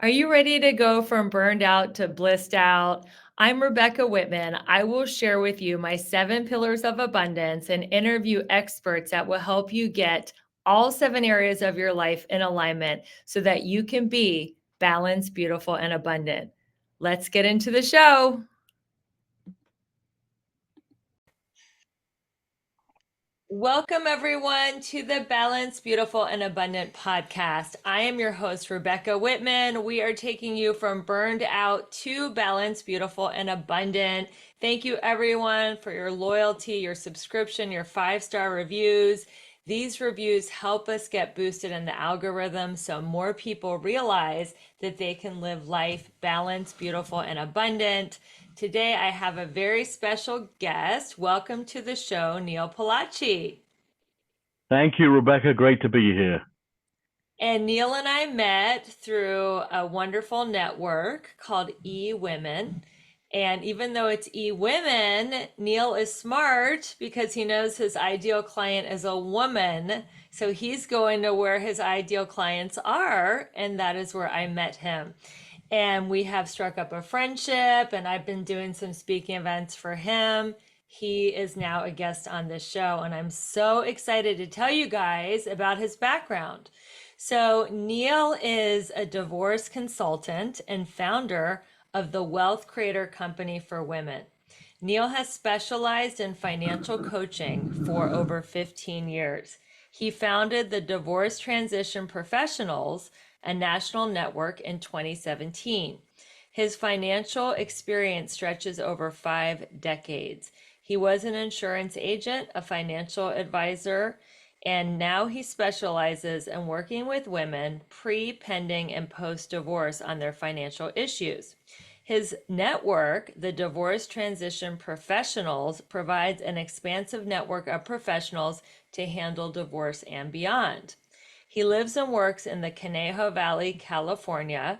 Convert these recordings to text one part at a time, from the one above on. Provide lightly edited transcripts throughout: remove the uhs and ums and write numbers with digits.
Are you ready to go from burned out to blissed out? I'm Rebecca Whitman. I will share with you my 7 pillars of abundance and interview experts that will help you get all 7 areas of your life in alignment so that you can be balanced, beautiful, and abundant. Let's get into the show. Welcome, everyone, to the Balanced, Beautiful, and Abundant podcast. I am your host, Rebecca Whitman. We are taking you from burned out to balanced, beautiful, and abundant. Thank you, everyone, for your loyalty, your subscription, your 5-star reviews. These reviews help us get boosted in the algorithm so more people realize that they can live life balanced, beautiful, and abundant. Today, I have a very special guest. Welcome to the show, Neil Palache. Thank you, Rebecca. Great to be here. And Neil and I met through a wonderful network called eWomen. And even though it's eWomen, Neil is smart because he knows his ideal client is a woman. So he's going to where his ideal clients are. And that is where I met him. And we have struck up a friendship, and I've been doing some speaking events for him. He is now a guest on this show, and I'm so excited to tell you guys about his background. So, Neil is a divorce consultant and founder of the Wealth Creator Company for Women. Neil has specialized in financial coaching for over 15 years. He founded the Divorce Transition Professionals, a national network, in 2017. His financial experience stretches over 5 decades. He was an insurance agent, a financial advisor, and now he specializes in working with women pre, pending, and post divorce on their financial issues. His network, the Divorce Transition Professionals, provides an expansive network of professionals to handle divorce and beyond. He lives and works in the Conejo Valley, California,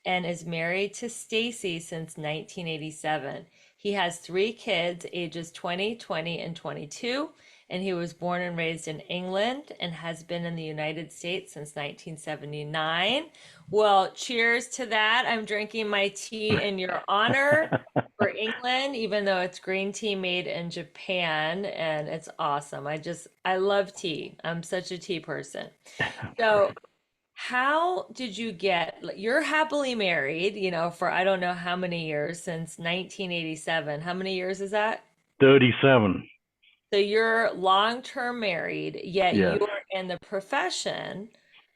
and is married to Stacie since 1987. He has 3 kids, ages 20, 20, and 22, and he was born and raised in England and has been in the United States since 1979. Well, cheers to that. I'm drinking my tea in your honor for England, even though it's green tea made in Japan, and it's awesome. I love tea. I'm such a tea person. So, how did you get, you're happily married, for I don't know how many years, since 1987. How many years is that? 37. So you're long-term married, yet Yes. you're in the profession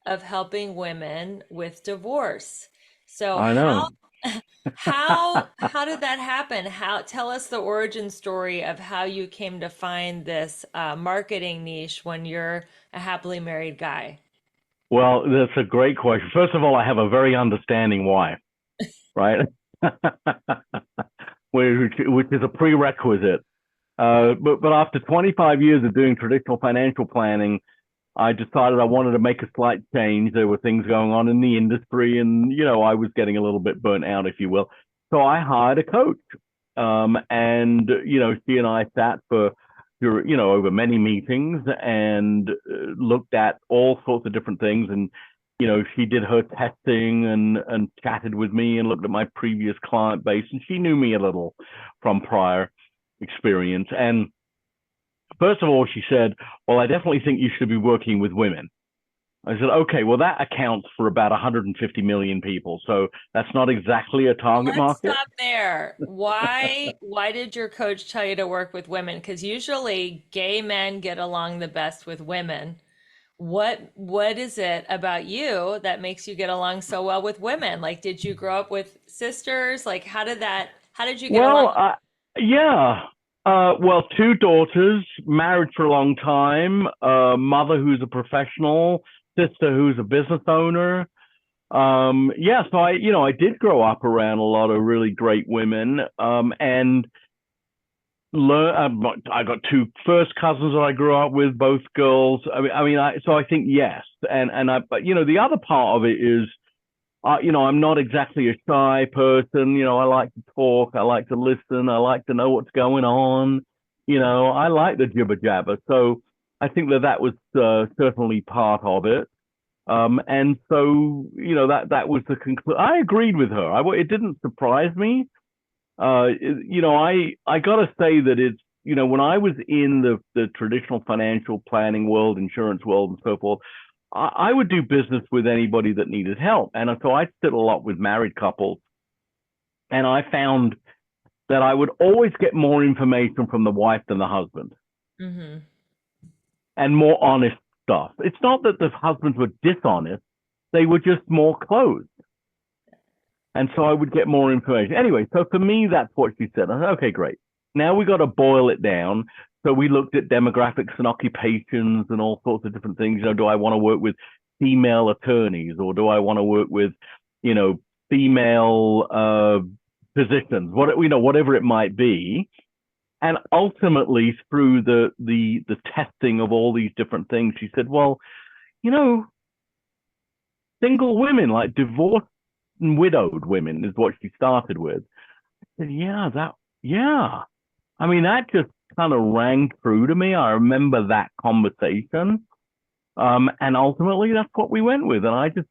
of helping women with divorce. So I how know. how did that happen? How tell us the origin story of how you came to find this marketing niche when you're a happily married guy. Well, that's a great question. First of all, I have a very understanding wife, right? which is a prerequisite. But after 25 years of doing traditional financial planning, I decided I wanted to make a slight change. There were things going on in the industry, and I was getting a little bit burnt out, if you will. So I hired a coach, and she and I sat for over many meetings and looked at all sorts of different things. And she did her testing and chatted with me and looked at my previous client base, and she knew me a little from prior experience. And first of all, she said, well, I definitely think you should be working with women. I said, okay, well, that accounts for about 150 million people. So that's not exactly a target Let's market. stop there. Why did your coach tell you to work with women? Because usually gay men get along the best with women. What is it about you that makes you get along so well with women? Like, did you grow up with sisters? Like, how did you get along? Well, yeah. Well, 2 daughters, married for a long time, mother who's a professional, sister who's a business owner. Yeah, so I did grow up around a lot of really great women, and learn. I got 2 first cousins that I grew up with, both girls. So I think yes, but the other part of it is, I'm not exactly a shy person. I like to talk, I like to listen, I like to know what's going on. I like the jibber jabber. So I think that was certainly part of it. And so, that was the conclusion. I agreed with her. It didn't surprise me. I got to say that when I was in the traditional financial planning world, insurance world, and so forth, I would do business with anybody that needed help. And so I sit a lot with married couples, and I found that I would always get more information from the wife than the husband, Mm-hmm. and more honest stuff. It's not that the husbands were dishonest, they were just more closed. And so I would get more information. Anyway, so for me, that's what she said. I said, okay, great. Now we got to boil it down. So we looked at demographics and occupations and all sorts of different things. Do I want to work with female attorneys, or do I want to work with, female physicians, whatever it might be. And ultimately, through the testing of all these different things, she said, well, single women, like divorced and widowed women, is what she started with. I said, yeah. I mean, that just kind of rang true to me. I remember that conversation. And ultimately, that's what we went with. And I just,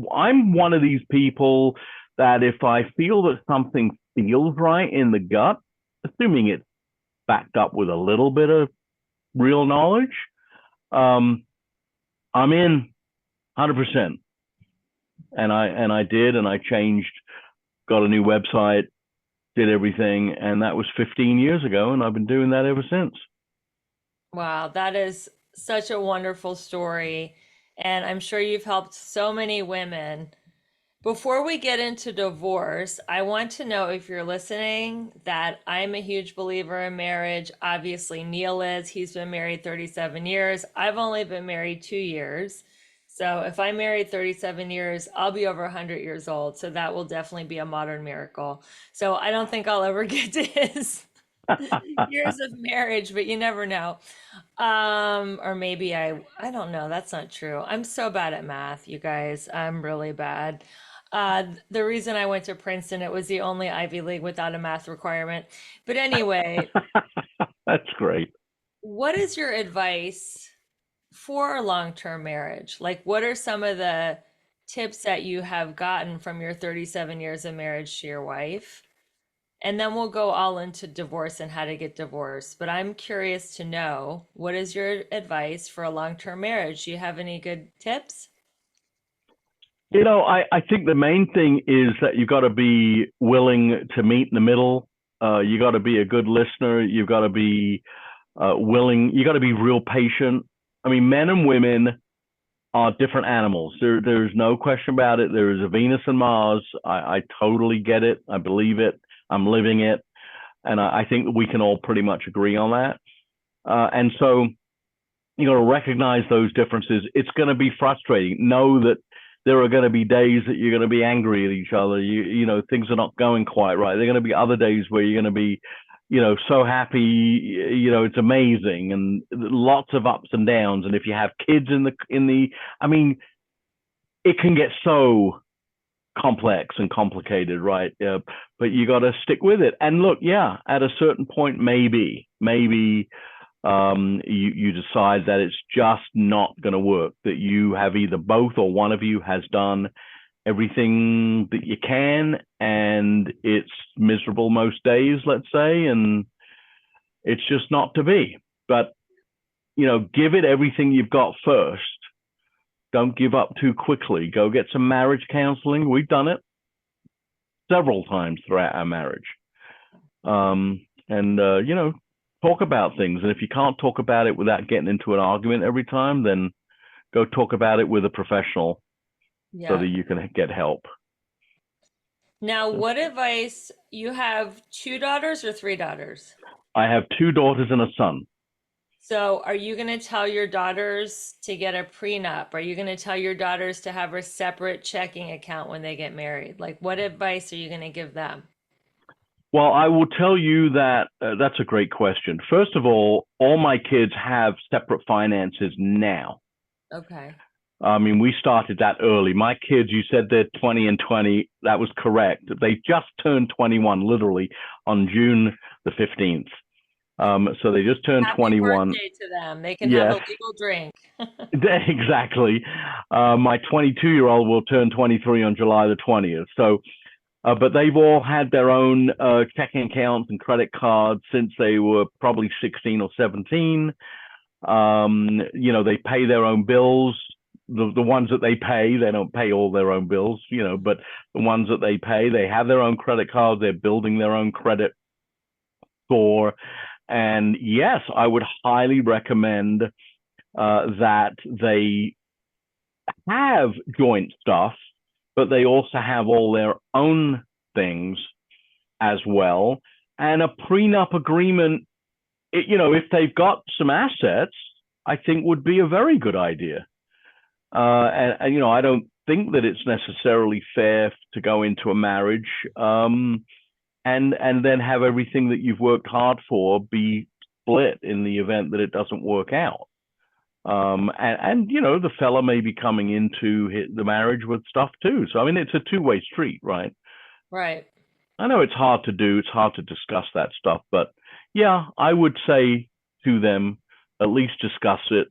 I'm one of these people that if I feel that something feels right in the gut, assuming it's backed up with a little bit of real knowledge, I'm in 100%. And I did, and I changed, got a new website, did everything, and that was 15 years ago, and I've been doing that ever since. Wow, that is such a wonderful story. And I'm sure you've helped so many women. Before we get into divorce, I want to know, if you're listening, that I'm a huge believer in marriage. Obviously, Neil is. He's been married 37 years. I've only been married 2 years. So if I married 37 years, I'll be over 100 years old. So that will definitely be a modern miracle. So I don't think I'll ever get to his years of marriage, but you never know. Or maybe I don't know. That's not true. I'm so bad at math, you guys. I'm really bad. The reason I went to Princeton, it was the only Ivy League without a math requirement. But anyway, That's great. what is your advice for a long-term marriage? Like, what are some of the tips that you have gotten from your 37 years of marriage to your wife? And then we'll go all into divorce and how to get divorced. But I'm curious to know, what is your advice for a long-term marriage? Do you have any good tips? I think the main thing is that you've got to be willing to meet in the middle. You got to be a good listener. You've got to be willing. You got to be real patient. I mean, men and women are different animals. There's no question about it. There is a Venus and Mars. I totally get it. I believe it. I'm living it. And I think that we can all pretty much agree on that. And so you got to recognize those differences. It's going to be frustrating. Know that there are going to be days that you're going to be angry at each other. Things are not going quite right. There are going to be other days where you're going to be, so happy. It's amazing, and lots of ups and downs. And if you have kids I mean, it can get so complex and complicated, right? But you got to stick with it. And look, yeah, at a certain point, maybe you decide that it's just not going to work, that you have either both or one of you has done everything that you can, and it's miserable most days, let's say, and it's just not to be. But give it everything you've got first. Don't give up too quickly. Go get some marriage counseling. We've done it several times throughout our marriage. And talk about things. And if you can't talk about it without getting into an argument every time, then go talk about it with a professional so Yeah. that you can get help. Now, what advice, you have two daughters or three daughters? I have two daughters and a son. So, are you going to tell your daughters to get a prenup? Are you going to tell your daughters to have a separate checking account when they get married? Like, what advice are you going to give them? Well, I will tell you that that's a great question. First of all my kids have separate finances now. Okay. I mean, we started that early. My kids, you said they're 20 and 20. That was correct. They just turned 21, literally, on June the 15th. So they just turned Happy 21. birthday to them. They can have a Yes, legal drink. exactly. My 22-year-old will turn 23 on July the 20th. So, but they've all had their own checking accounts and credit cards since they were probably 16 or 17. They pay their own bills. The ones that they pay, they don't pay all their own bills, but the ones that they pay, they have their own credit cards. They're building their own credit score. And yes, I would highly recommend that they have joint stuff, but they also have all their own things as well. And a prenup agreement, if they've got some assets, I think would be a very good idea. And I don't think that it's necessarily fair to go into a marriage and then have everything that you've worked hard for be split in the event that it doesn't work out. And the fella may be coming into the marriage with stuff too. So I mean, it's a two-way street, right? Right. I know it's hard to do. It's hard to discuss that stuff, but yeah, I would say to them, at least discuss it.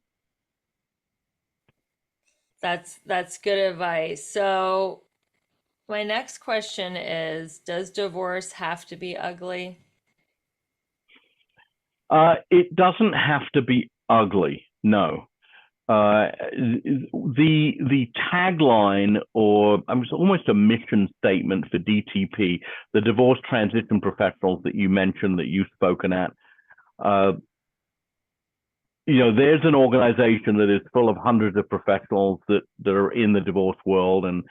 That's good advice. So my next question is, does divorce have to be ugly? It doesn't have to be ugly. No. The tagline, or it's almost a mission statement for DTP, the divorce transition professionals that you mentioned that you've spoken at. Uh, there's an organization that is full of hundreds of professionals that are in the divorce world, and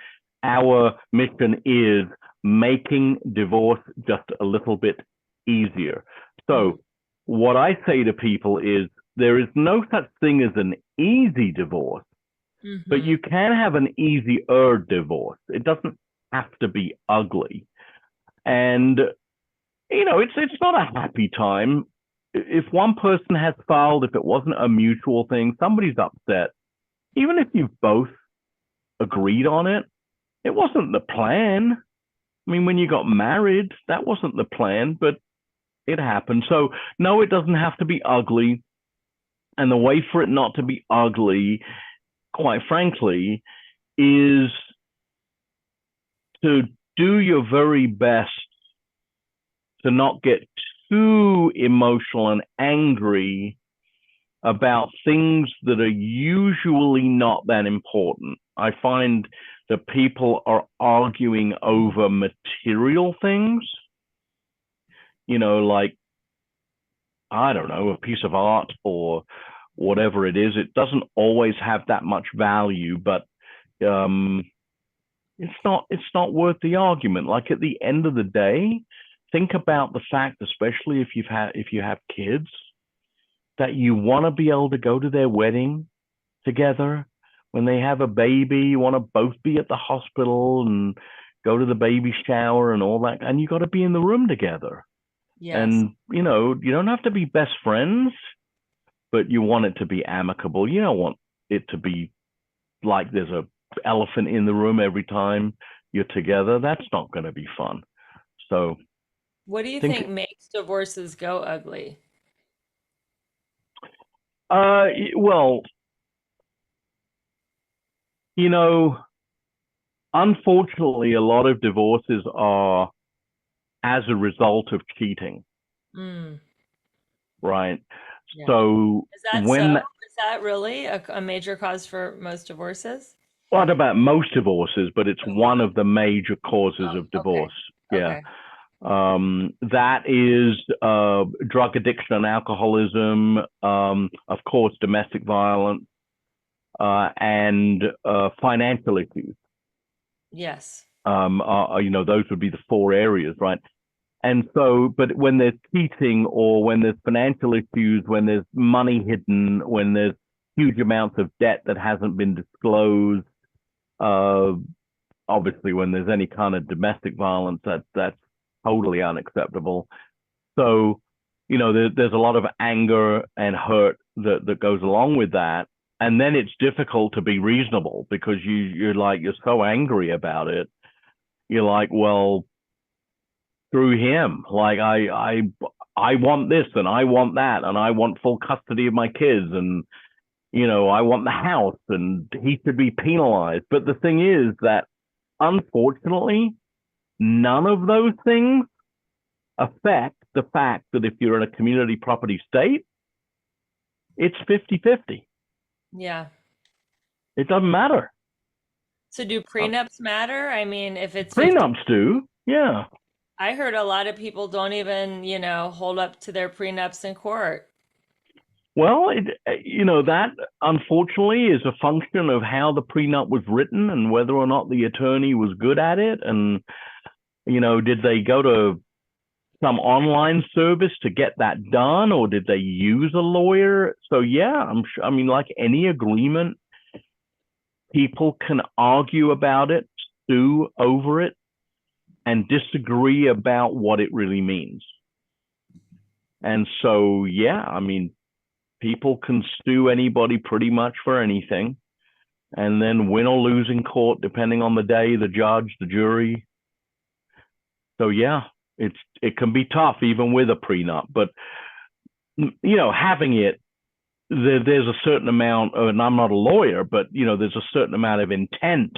our mission is making divorce just a little bit easier. Mm, So, what I say to people is there is no such thing as an easy divorce, but mm-hmm. you can have an easier divorce. It doesn't have to be ugly. And it's not a happy time. If one person has filed, if it wasn't a mutual thing, somebody's upset. Even if you've both agreed on it, it wasn't the plan. I mean, when you got married, that wasn't the plan, but it happened. So no, it doesn't have to be ugly. And the way for it not to be ugly, quite frankly, is to do your very best to not get too emotional and angry about things that are usually not that important. I find that people are arguing over material things, like, I don't know, a piece of art or whatever it is. It doesn't always have that much value, but um, it's not worth the argument. Like, at the end of the day, think about the fact, especially if you have kids, that you want to be able to go to their wedding together. When they have a baby, you want to both be at the hospital and go to the baby shower and all that, and you got to be in the room together. Yes. And you don't have to be best friends, but you want it to be amicable. You don't want it to be like there's a elephant in the room every time you're together. That's not going to be fun. So What do you think, think makes divorces go ugly? well, you know, unfortunately, a lot of divorces are as a result of cheating, Mm, right? yeah. So Is that so? when, Is that really a major cause for most divorces? not about most divorces, but it's A lot. one of the major causes of Oh, okay. divorce. Yeah. Okay. That is drug addiction and alcoholism, of course, domestic violence, and financial issues. Yes. Those would be the four areas, right? And so, but when there's cheating or when there's financial issues, when there's money hidden, when there's huge amounts of debt that hasn't been disclosed, uh, obviously when there's any kind of domestic violence, that's totally unacceptable. So, there's a lot of anger and hurt that goes along with that. And then it's difficult to be reasonable because you're so angry about it. You're like, well, through him, like I want this and I want that and I want full custody of my kids and I want the house and he should be penalized. But the thing is that unfortunately, none of those things affect the fact that if you're in a community property state, it's 50-50. Yeah. It doesn't matter. So do prenups matter? I mean, if it's 50, Prenups do. Yeah. I heard a lot of people don't even, hold up to their prenups in court. Well, that unfortunately is a function of how the prenup was written and whether or not the attorney was good at it. And, did they go to some online service to get that done or did they use a lawyer? So, yeah, I'm sure. I mean, like any agreement, people can argue about it, sue over it, and disagree about what it really means. And so, yeah, I mean, people can sue anybody pretty much for anything and then win or lose in court, depending on the day, the judge, the jury. So, yeah, it can be tough even with a prenup. But, having it, there's a certain amount, and I'm not a lawyer, but, there's a certain amount of intent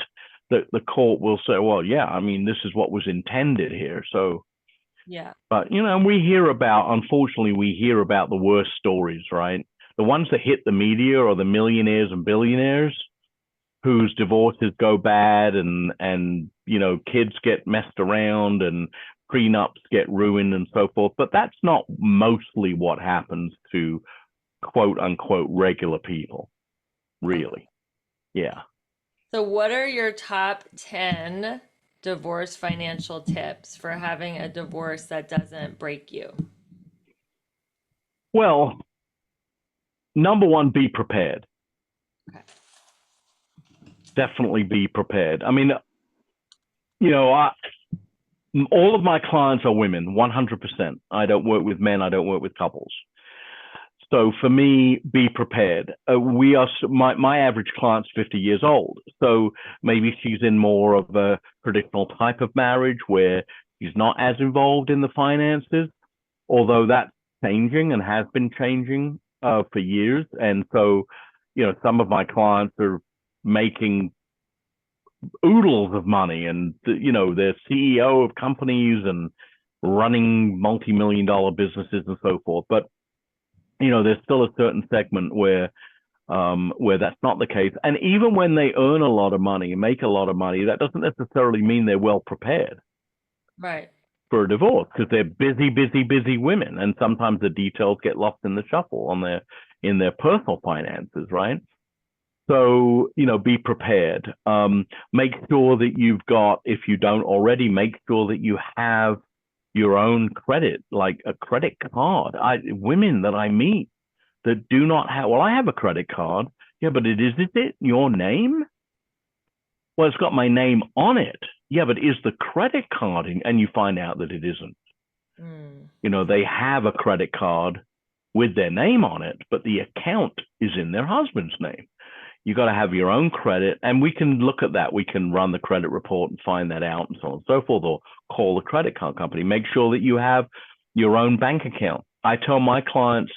that the court will say, well, yeah, I mean, this is what was intended here. So, Yeah. but, unfortunately, we hear about the worst stories, right? The ones that hit the media are the millionaires and billionaires whose divorces go bad and kids get messed around and prenups get ruined and so forth. But that's not mostly what happens to quote unquote regular people, Okay. really. Yeah. So what are your top 10 divorce financial tips for having a divorce that doesn't break you? Well, number one, be prepared. Okay. Definitely be prepared. I mean, all of my clients are women, 100%. I don't work with men. I don't work with couples. So for me, be prepared. My average client's 50 years old. So maybe she's in more of a traditional type of marriage where she's not as involved in the finances, although that's changing and has been changing for years. And so, some of my clients are making oodles of money and, they're CEO of companies and running multi-million-dollar businesses and so forth. But there's still a certain segment where that's not the case. And even when they earn a lot of money and make a lot of money, that doesn't necessarily mean they're well prepared Right. for a divorce because they're busy, busy, busy women, and sometimes the details get lost in the shuffle in their personal finances, right? So be prepared. Make sure that you've got, if you don't already, make sure that you have your own credit, like a credit card. Women that I meet that do not have, well, I have a credit card. Yeah, but is it your name? Well, it's got my name on it. Yeah, but is the credit card and you find out that it isn't. Mm. They have a credit card with their name on it, but the account is in their husband's name. You got to have your own credit, and we can look at that. We can run the credit report and find that out and so on and so forth, or call the credit card company. Make sure that you have your own bank account. I tell my clients,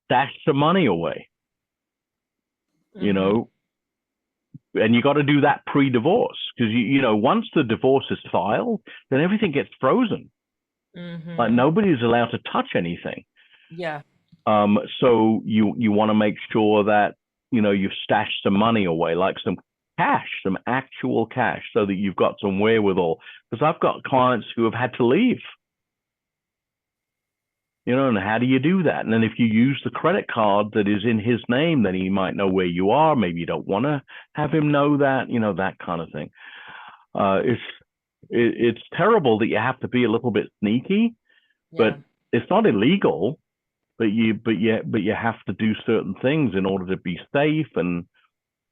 stash some money away, Mm-hmm. and you got to do that pre-divorce because, once the divorce is filed, then everything gets frozen. Like Mm-hmm. nobody's allowed to touch anything. Yeah. So you want to make sure that, you've stashed some money away, like some cash, some actual cash, so that you've got some wherewithal. Because I've got clients who have had to leave, and how do you do that? And then if you use the credit card that is in his name, then he might know where you are. Maybe you don't want to have him know that, that kind of thing. It's terrible that you have to be a little bit sneaky, Yeah. but it's not illegal. But you have to do certain things in order to be safe and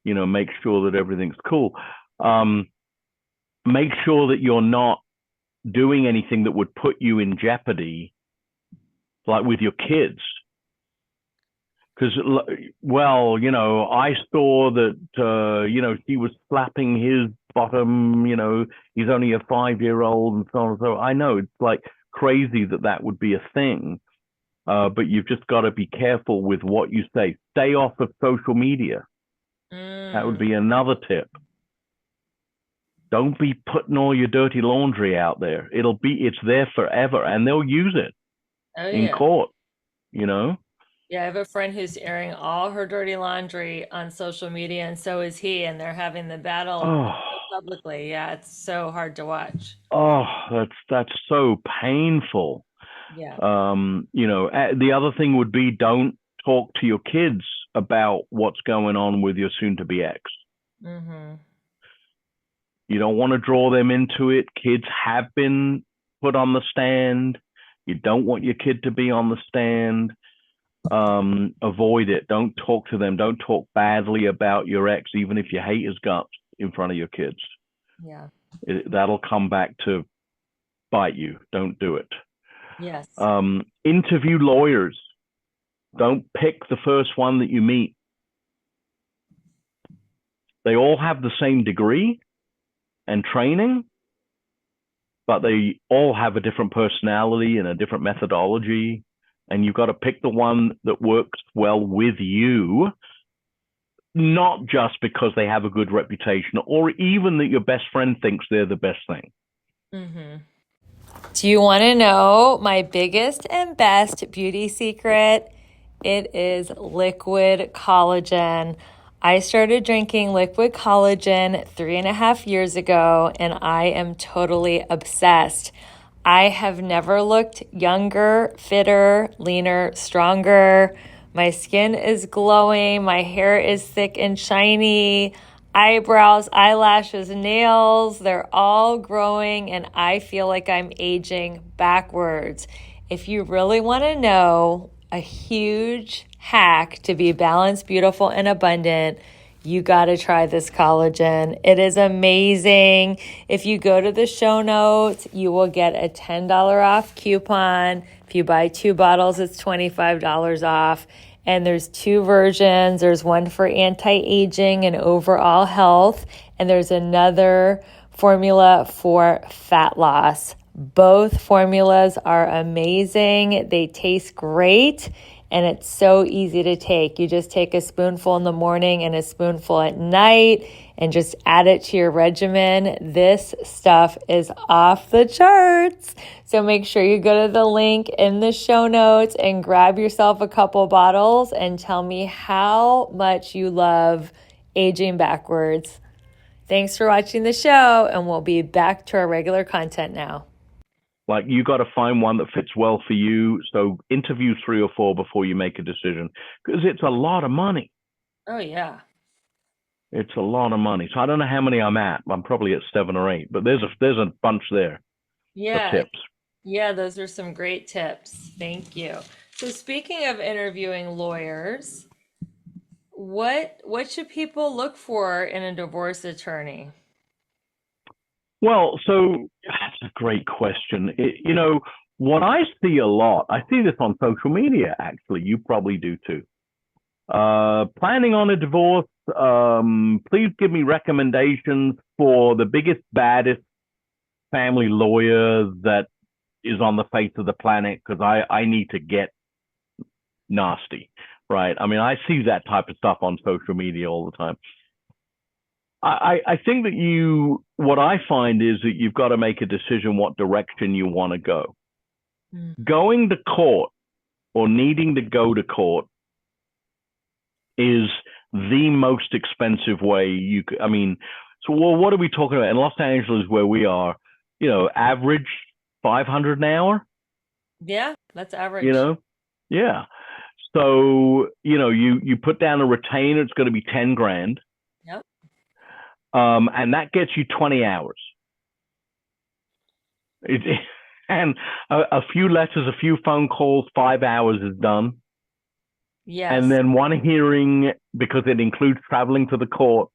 make sure that everything's cool. Make sure that you're not doing anything that would put you in jeopardy, like with your kids. Because, well, I saw that she was slapping his bottom. He's only a 5-year-old and so on. So I know it's like, crazy that that would be a thing. But you've just got to be careful with what you say. Stay off of social media. That would Mm. be another tip. Don't be putting all your dirty laundry out there. It's there forever, and they'll use it Oh in yeah. court, you know? Yeah, I have a friend who's airing all her dirty laundry on social media, and so is he, and they're having the battle Oh, publicly. Yeah, it's so hard to watch. oh, that's so painful. Yeah. The other thing would be don't talk to your kids about what's going on with your soon-to-be ex. Mm-hmm. You don't want to draw them into it. Kids have been put on the stand. You don't want your kid to be on the stand. Avoid it. Don't talk to them. Don't talk badly about your ex, even if you hate his guts in front of your kids. Yeah. That'll come back to bite you. Don't do it. Yes. Interview lawyers. Don't pick the first one that you meet. They all have the same degree and training, but they all have a different personality and a different methodology. And you've got to pick the one that works well with you, not just because they have a good reputation or even that your best friend thinks they're the best thing. Mm-hmm. Do you want to know my biggest and best beauty secret? It is liquid collagen. I started drinking liquid collagen 3.5 years ago, and I am totally obsessed. I have never looked younger, fitter, leaner, stronger. My skin is glowing. My hair is thick and shiny. Eyebrows, eyelashes, nails, they're all growing, and I feel like I'm aging backwards. If you really want to know a huge hack to be balanced, beautiful, and abundant, you got to try this collagen. It is amazing. If you go to the show notes, you will get a $10 off coupon. If you buy 2 bottles, it's $25 off. And there's 2 versions. There's one for anti-aging and overall health, and there's another formula for fat loss. Both formulas are amazing. They taste great, and it's so easy to take. You just take a spoonful in the morning and a spoonful at night and just add it to your regimen. This stuff is off the charts. So make sure you go to the link in the show notes and grab yourself a couple bottles and tell me how much you love aging backwards. Thanks for watching the show, and we'll be back to our regular content now. Like, you got to find one that fits well for you. So interview 3 or 4 before you make a decision, because it's a lot of money. Oh, yeah. It's a lot of money. So I don't know how many I'm at. I'm probably at 7 or 8, but there's a bunch there of Yeah. tips. Yeah, those are some great tips. Thank you. So speaking of interviewing lawyers, what should people look for in a divorce attorney? Well, so that's a great question. What I see a lot, I see this on social media, actually. You probably do too. Planning on a divorce, please give me recommendations for the biggest, baddest family lawyer that is on the face of the planet, because I need to get nasty, right? I mean, I see that type of stuff on social media all the time. I think that what I find is that you've got to make a decision what direction you want to go. Going to court or needing to go to court is the most expensive way you could. I mean, so what are we talking about? In Los Angeles, where we are, average 500 an hour. Yeah, that's You average. know, yeah. So you put down a retainer, it's going to be 10 grand. Yep. And that gets you 20 hours. And a few letters, a few phone calls, 5 hours is done. And Yes. then one hearing, because it includes traveling to the court,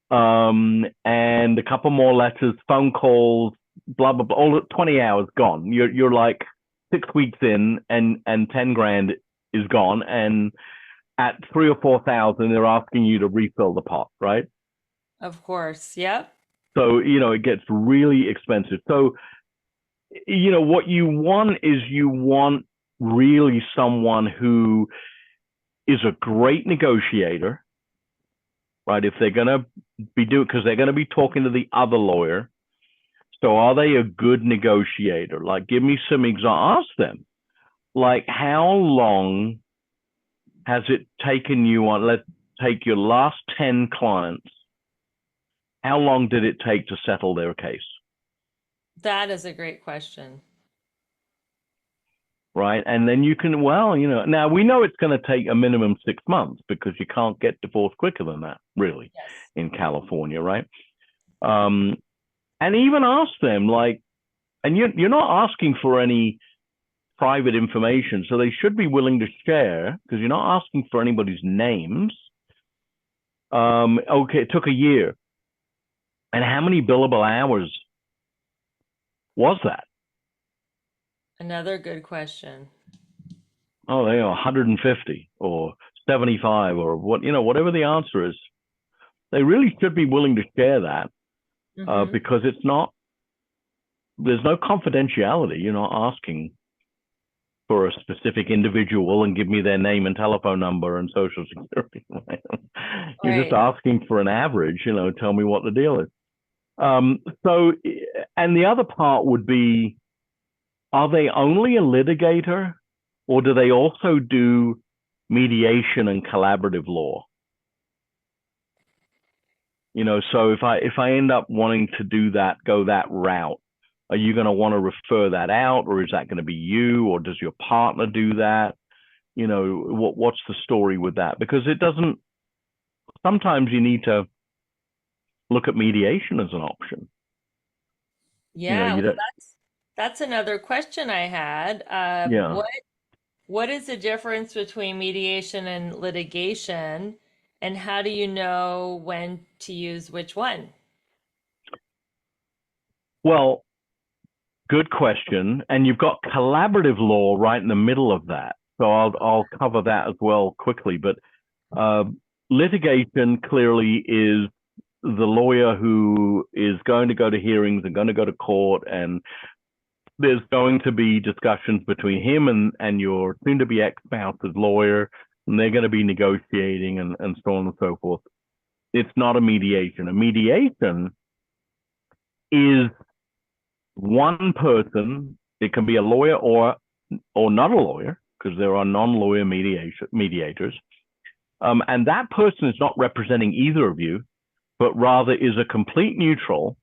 and a couple more letters, phone calls, blah, blah, blah, all 20 hours gone. You're like 6 weeks in, and 10 grand is gone. And at 3 or 4,000, they're asking you to refill the pot, right? Of course. Yep. So, it gets really expensive. So what you want is you want really someone who is a great negotiator, right? If they're going to be doing, because they're going to be talking to the other lawyer. So are they a good negotiator? Like, give me some examples. Ask them, like, how long has it taken you on, let's take your last 10 clients. How long did it take to settle their case? That is a great question. Right. And then you can, well, now we know it's going to take a minimum 6 months because you can't get divorced quicker than that, really, Yes. in California. Right. And even ask them, like, and you're not asking for any private information. So they should be willing to share because you're not asking for anybody's names. Okay. It took a year. And how many billable hours was that? Another good question. Oh, they are 150 or 75 or whatever the answer is. They really should be willing to share that Mm-hmm. because there's no confidentiality. You're not asking for a specific individual and give me their name and telephone number and social security. Right? You're just Right. asking for an average, tell me what the deal is. So, and the other part would be, are they only a litigator or do they also do mediation and collaborative law? So if I end up wanting to do that, go that route, are you going to want to refer that out, or is that going to be you, or does your partner do that? What's the story with that? Because it doesn't. Sometimes you need to look at mediation as an option. Yeah, You well, don't. that's another question I had. Yeah. What is the difference between mediation and litigation, and how do you know when to use which one? Well, good question. And you've got collaborative law right in the middle of that. So I'll cover that as well quickly. But uh, litigation clearly is the lawyer who is going to go to hearings and going to go to court, and there's going to be discussions between him and your soon to be ex-spouse's lawyer, and they're going to be negotiating and so on and so forth. It's not a mediation. A mediation is one person. It can be a lawyer or not a lawyer, because there are non-lawyer mediators. And that person is not representing either of you, but rather is a complete neutral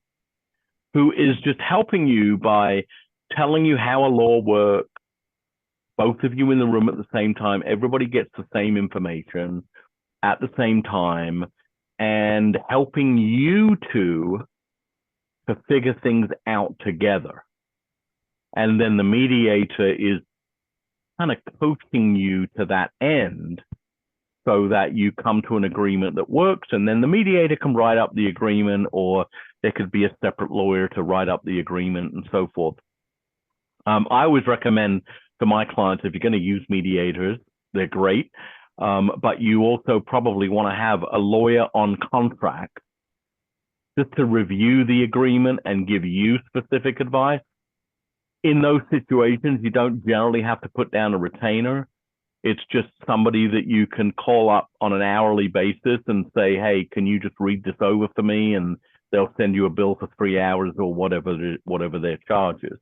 who is just helping you by telling you how a law works, both of you in the room at the same time. Everybody gets the same information at the same time and helping you to figure things out together. And then the mediator is kind of coaching you to that end so that you come to an agreement that works. And then the mediator can write up the agreement, or there could be a separate lawyer to write up the agreement and so forth. I always recommend to my clients, if you're going to use mediators, they're great. But you also probably want to have a lawyer on contract just to review the agreement and give you specific advice. In those situations, you don't generally have to put down a retainer. It's just somebody that you can call up on an hourly basis and say, hey, can you just read this over for me? And they'll send you a bill for 3 hours or whatever their charge is.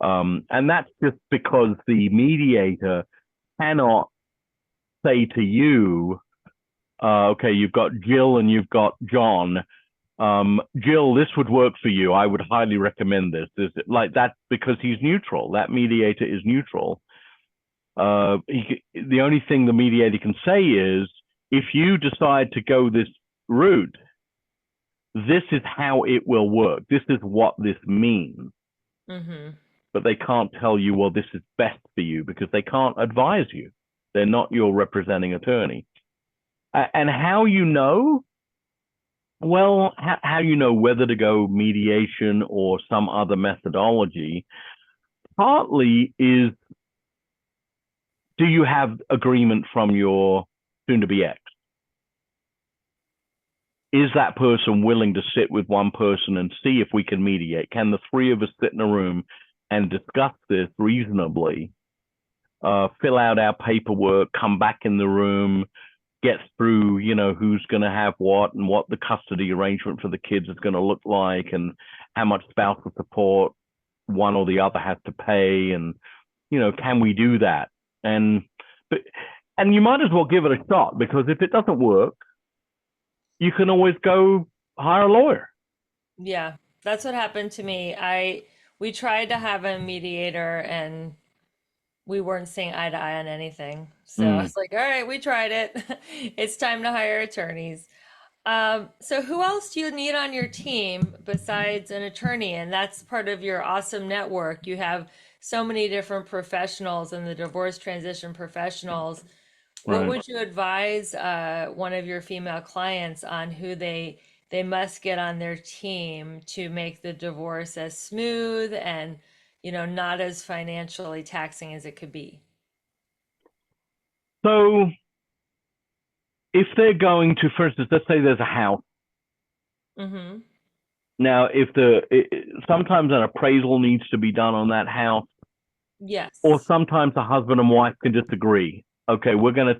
And that's just because the mediator cannot say to you, okay, you've got Jill and you've got John. Jill, this would work for you. I would highly recommend this. Is it like that? Because he's neutral. That mediator is neutral. The only thing the mediator can say is, if you decide to go this route, this is how it will work. This is what this means. Mm-hmm. But they can't tell you, well, this is best for you, because they can't advise you. They're not your representing attorney. And how you know? Well, how you know whether to go mediation or some other methodology, partly is, do you have agreement from your soon-to-be ex? Is that person willing to sit with one person and see if we can mediate? Can the three of us sit in a room and discuss this reasonably, fill out our paperwork, come back in the room, get through, who's going to have what and what the custody arrangement for the kids is going to look like and how much spousal support one or the other has to pay. And, can we do that? And, but, and you might as well give it a shot, because if it doesn't work, you can always go hire a lawyer. Yeah, that's what happened to me. We tried to have a mediator and we weren't seeing eye to eye on anything. So I Mm, was like, all right, we tried it. It's time to hire attorneys. So who else do you need on your team besides an attorney? And that's part of your awesome network. You have so many different professionals and the divorce transition professionals. What right. would you advise one of your female clients on who they must get on their team to make the divorce as smooth and, not as financially taxing as it could be? So if they're going to, for instance, let's say there's a house. Mm-hmm. Now, sometimes an appraisal needs to be done on that house, or Yes. sometimes a husband and wife can just agree. Okay, we're going to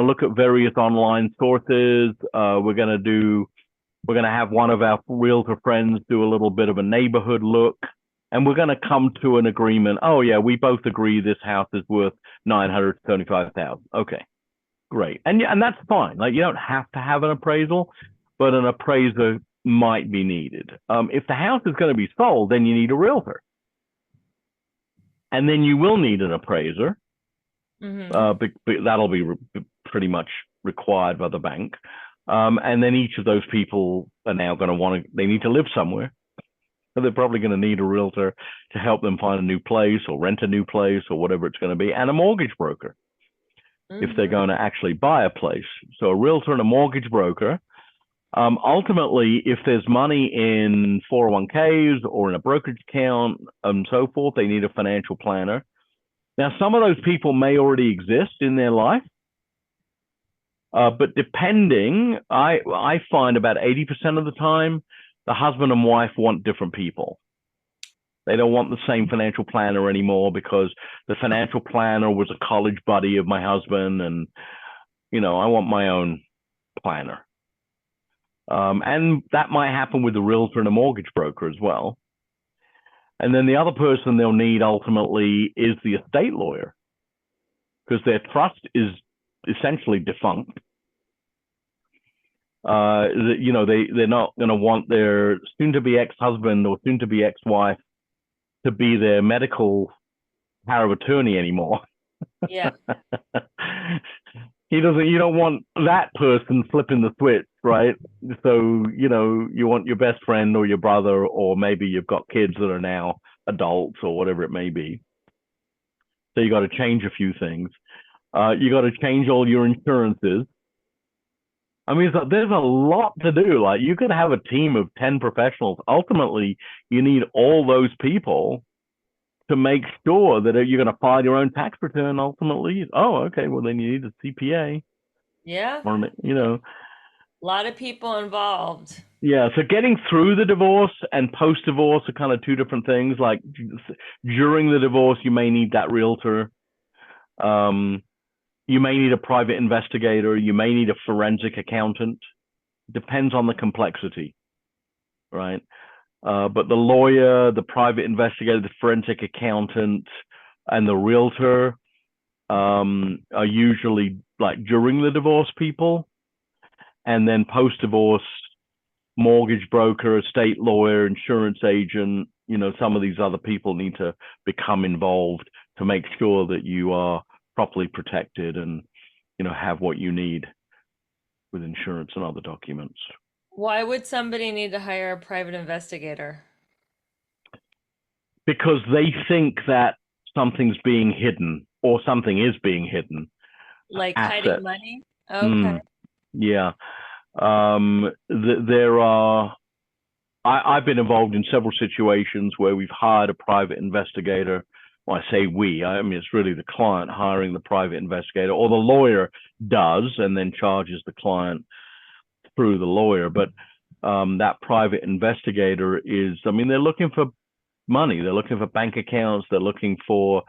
look at various online sources. We're going to have one of our realtor friends do a little bit of a neighborhood look, and we're going to come to an agreement. Oh yeah, we both agree this house is worth 975,000. Okay, great, and that's fine. Like, you don't have to have an appraisal, but an appraiser might be needed. If the house is going to be sold, then you need a realtor, and then you will need an appraiser. Mm-hmm. That'll be pretty much required by the bank. And then each of those people are now going to they need to live somewhere. So they're probably going to need a realtor to help them find a new place or rent a new place or whatever it's going to be, and a mortgage broker if they're Mm-hmm. going to actually buy a place. So a realtor and a mortgage broker. Ultimately, if there's money in 401ks or in a brokerage account and so forth, they need a financial planner. Now, some of those people may already exist in their life, but depending, I find about 80% of the time, the husband and wife want different people. They don't want the same financial planner anymore, because the financial planner was a college buddy of my husband, and I want my own planner. And that might happen with a realtor and a mortgage broker as well. And then the other person they'll need ultimately is the estate lawyer, because their trust is essentially defunct. They're not going to want their soon-to-be ex-husband or soon-to-be ex-wife to be their medical power of attorney anymore. Yeah. You don't want that person flipping the switch, right? So, you want your best friend or your brother, or maybe you've got kids that are now adults or whatever it may be. So you got to change a few things. You got to change all your insurances. I mean, there's a lot to do. Like, you could have a team of 10 professionals. Ultimately, you need all those people to make sure that you're going to file your own tax return ultimately. Oh, okay. Well, then you need a CPA, Yeah. or, A lot of people involved. yeah. So getting through the divorce and post divorce are kind of two different things. Like, during the divorce, you may need that realtor. Um, you may need a private investigator. You may need a forensic accountant. Depends on the complexity, right? But the lawyer, the private investigator, the forensic accountant, and the realtor are usually like during the divorce people, and then post divorce, mortgage broker, estate lawyer, insurance agent. Some of these other people need to become involved to make sure that you are properly protected and have what you need with insurance and other documents. Why would somebody need to hire a private investigator? Because they think that something's being hidden, or something is being hidden. Like hiding Asset. money? Okay. Mm, yeah. There are. I've been involved in several situations where we've hired a private investigator. Well, I say we. I mean, it's really the client hiring the private investigator, or the lawyer does and then charges the client through the lawyer. But that private investigator is. I mean, they're looking for money. They're looking for bank accounts. They're looking for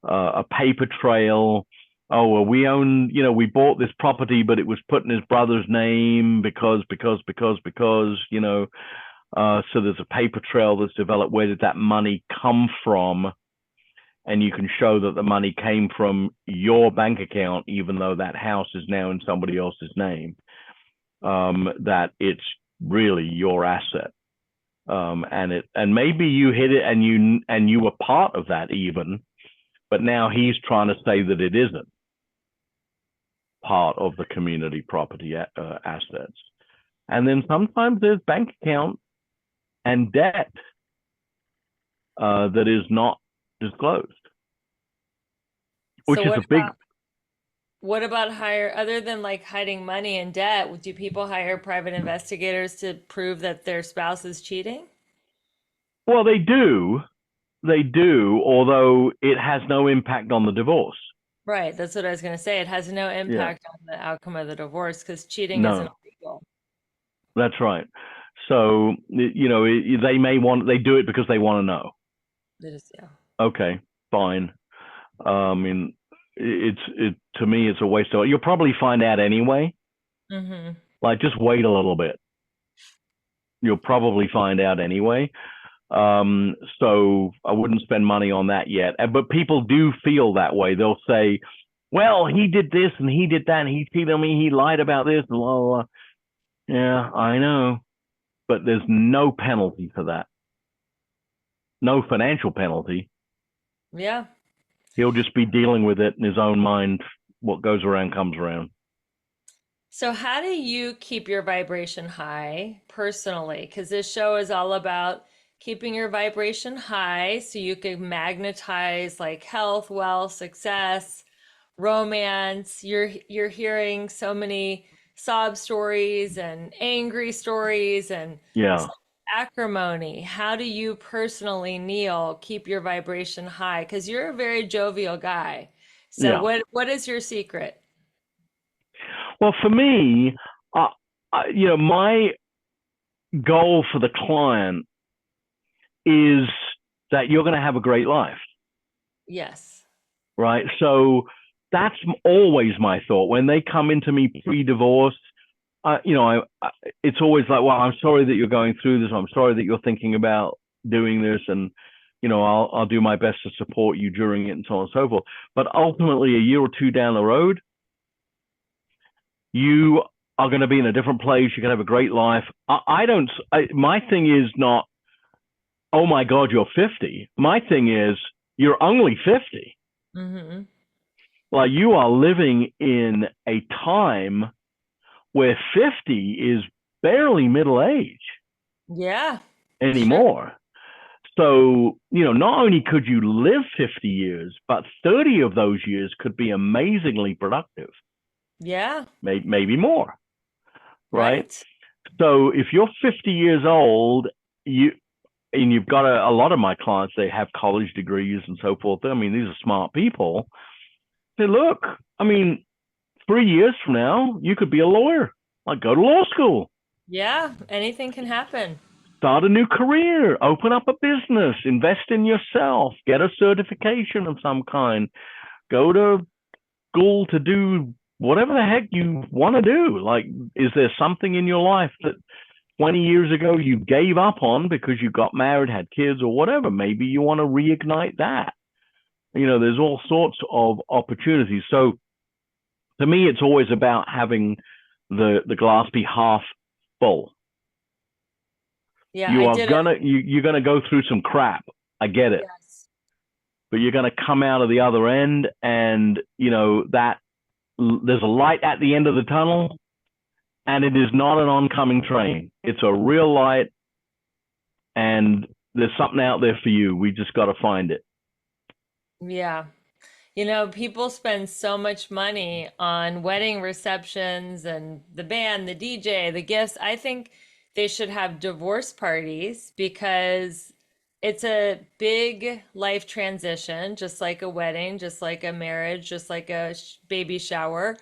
a paper trail. Oh, well, we own, we bought this property, but it was put in his brother's name because, so there's a paper trail that's developed. Where did that money come from? And you can show that the money came from your bank account, even though that house is now in somebody else's name, that it's really your asset. And maybe you hit it and you were part of that even, but now he's trying to say that it isn't part of the community property assets. And then sometimes there's bank account and debt that is not disclosed, which So is a big. what about other than like hiding money and debt, do people hire private investigators to prove that their spouse is cheating? Well, they do, although it has no impact on the divorce. Right, that's what I was going to say. It has no Yeah, impact on the outcome of the divorce because cheating isn't no, illegal. that's right. So, they do it because they want to know. It is, yeah. Okay, fine. I mean, to me, it's a waste of. You'll probably find out anyway. Mm-hmm. Like, just wait a little bit. You'll probably find out anyway. So I wouldn't spend money on that yet. But people do feel that way. They'll say, "Well, he did this and he did that, and he cheated on me. He lied about this, and blah blah blah." Yeah, I know, but there's no penalty for that. No financial penalty. Yeah. He'll just be dealing with it in his own mind. What goes around comes around. So, how do you keep your vibration high personally? Because this show is all about keeping your vibration high so you can magnetize like health, wealth, success, romance. You're hearing so many sob stories and angry stories and Yeah, acrimony. How do you personally, Neil, keep your vibration high? Because you're a very jovial guy. So, yeah. what is your secret? Well, for me, my goal for the client is that you're going to have a great life, Yes. right? So that's always my thought when they come into me pre-divorce. It's always like, well, I'm sorry that you're going through this. I'm sorry that you're thinking about doing this, and I'll do my best to support you during it, and so on and so forth. But ultimately, a year or two down the road, you are going to be in a different place. You're going to have a great life. I don't. My thing is not, oh my God, you're 50. My thing is, you're only 50. Mm-hmm. Like, you are living in a time where 50 is barely middle age Yeah, sure. anymore. So, not only could you live 50 years, but 30 of those years could be amazingly productive, Yeah, maybe more, right? right. So if you're 50 years old, you've got a lot of my clients, they have college degrees and so forth. I mean, these are smart people. Say, look, I mean, 3 years from now, you could be a lawyer. Like, go to law school, Yeah, anything can happen. start a new career, open up a business, invest in yourself, get a certification of some kind, go to school to do whatever the heck you want to do. Like, is there something in your life that 20 years ago you gave up on because you got married, had kids, or whatever? Maybe you want to reignite that. There's all sorts of opportunities. So to me, it's always about having the glass be half full. Yeah, I You're did a gonna go through some crap. I get it, yes. but you're gonna come out of the other end, and that there's a light at the end of the tunnel, and it is not an oncoming train. It's a real light, and there's something out there for you. We just got to find it. Yeah. People spend so much money on wedding receptions and the band, the DJ, the gifts. I think they should have divorce parties because it's a big life transition, just like a wedding, just like a marriage, just like a baby shower.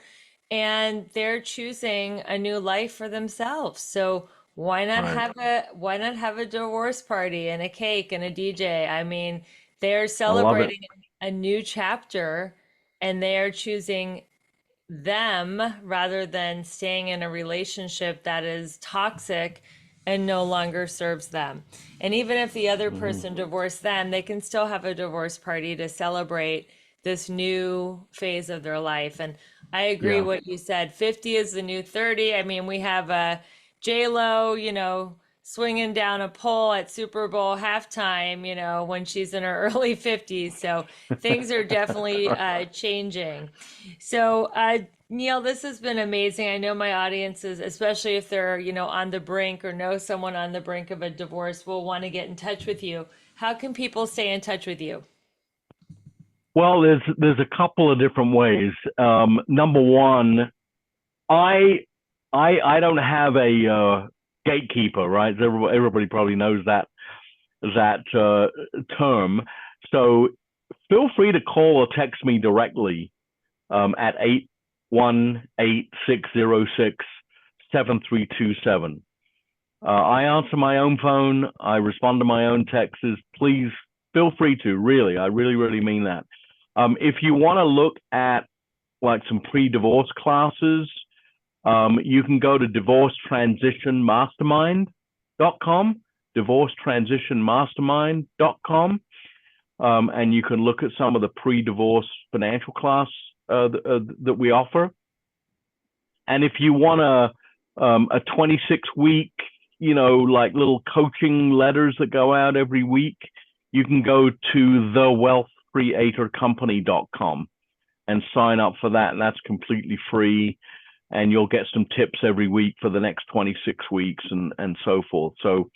And they're choosing a new life for themselves. So Right. why not have a divorce party and a cake and a DJ? I mean, they're I love it. celebrating a new chapter and they are choosing them rather than staying in a relationship that is toxic and no longer serves them. And even if the other Hmm. person divorced them, they can still have a divorce party to celebrate this new phase of their life. And I agree Yeah. what you said. 50 is the new 30. I mean, we have a J Lo, swinging down a pole at Super Bowl halftime, when she's in her early 50s. So things are definitely changing. So, Neil, this has been amazing. I know my audiences, especially if they're, on the brink or know someone on the brink of a divorce, will want to get in touch with you. How can people stay in touch with you? Well, there's a couple of different ways. Number one, I I don't have a gatekeeper, right? Everybody probably knows that term. So feel free to call or text me directly at 818-606-7327. I answer my own phone. I respond to my own texts. Please feel free to. Really, I really, really mean that. If you want to look at like some pre-divorce classes, you can go to divorcetransitionmastermind.com, divorcetransitionmastermind.com, and you can look at some of the pre-divorce financial class that we offer. And if you want a 26-week, like little coaching letters that go out every week, you can go to thewealthcreatorcompany.com and sign up for that. And that's completely free. And you'll get some tips every week for the next 26 weeks and so forth. So,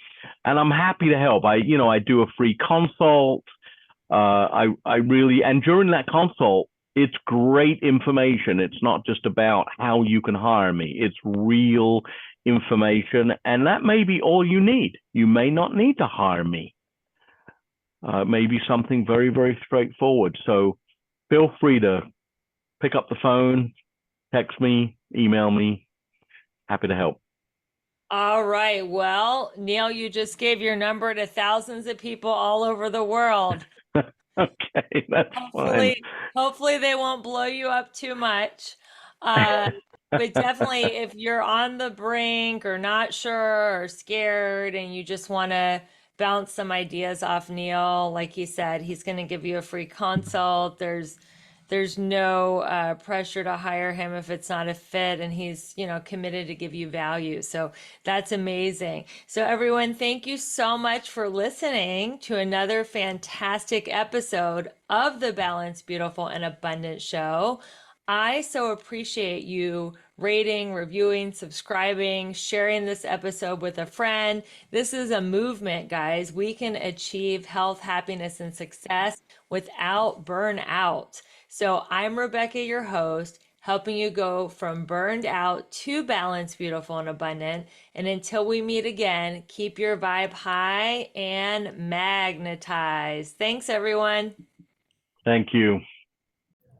and I'm happy to help. I do a free consult. I really, and during that consult, it's great information. It's not just about how you can hire me. It's real information, and that may be all you need. You may not need to hire me. Maybe something very, very straightforward. So feel free to pick up the phone, text me, email me. Happy to help. All right. Well, Neil, you just gave your number to thousands of people all over the world. Okay, that's fine. Hopefully they won't blow you up too much. Uh, but definitely if you're on the brink or not sure or scared and you just want to bounce some ideas off Neil, like he said, he's going to give you a free consult. There's no pressure to hire him if it's not a fit, and he's committed to give you value. So that's amazing. So everyone, thank you so much for listening to another fantastic episode of the Balanced, Beautiful, and Abundant Show. I so appreciate you rating, reviewing, subscribing, sharing this episode with a friend. This is a movement, guys. We can achieve health, happiness, and success without burnout. So I'm Rebecca, your host, helping you go from burned out to balanced, beautiful, and abundant. And until we meet again, keep your vibe high and magnetized. Thanks, everyone. Thank you.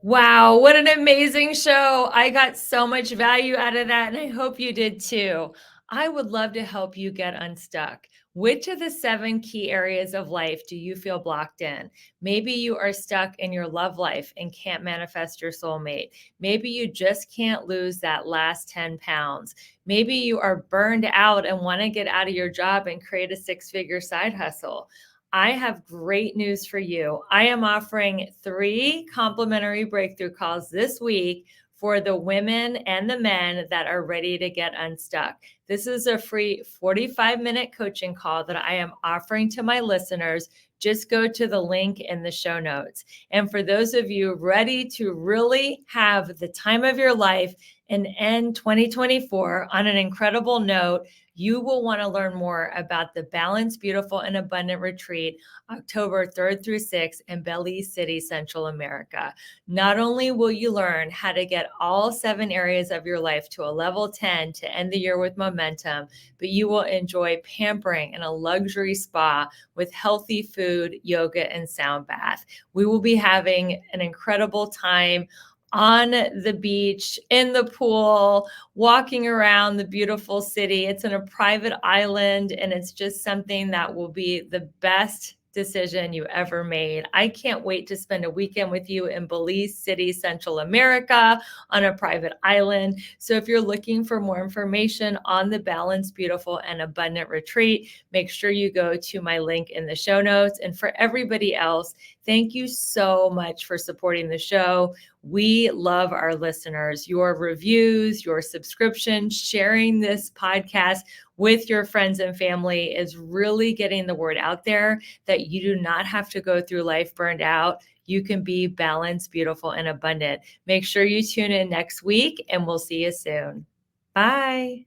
Wow, what an amazing show. I got so much value out of that, and I hope you did too. I would love to help you get unstuck. Which of the 7 key areas of life do you feel blocked in? Maybe you are stuck in your love life and can't manifest your soulmate. Maybe you just can't lose that last 10 pounds. Maybe you are burned out and want to get out of your job and create a 6-figure side hustle. I have great news for you. I am offering 3 complimentary breakthrough calls this week for the women and the men that are ready to get unstuck. This is a free 45-minute coaching call that I am offering to my listeners. Just go to the link in the show notes. And for those of you ready to really have the time of your life and end 2024 on an incredible note, you will want to learn more about the Balanced, Beautiful, and Abundant Retreat, October 3rd through 6th in Belize City, Central America. Not only will you learn how to get all 7 areas of your life to a level 10 to end the year with momentum, but you will enjoy pampering in a luxury spa with healthy food, yoga, and sound bath. We will be having an incredible time on the beach, in the pool, walking around the beautiful city. It's in a private island, and it's just something that will be the best decision you ever made. I can't wait to spend a weekend with you in Belize City, Central America, on a private island. So if you're looking for more information on the Balanced, Beautiful, and Abundant Retreat, make sure you go to my link in the show notes. And for everybody else, thank you so much for supporting the show. We love our listeners. Your reviews, your subscriptions, sharing this podcast with your friends and family is really getting the word out there that you do not have to go through life burned out. You can be balanced, beautiful, and abundant. Make sure you tune in next week, and we'll see you soon. Bye.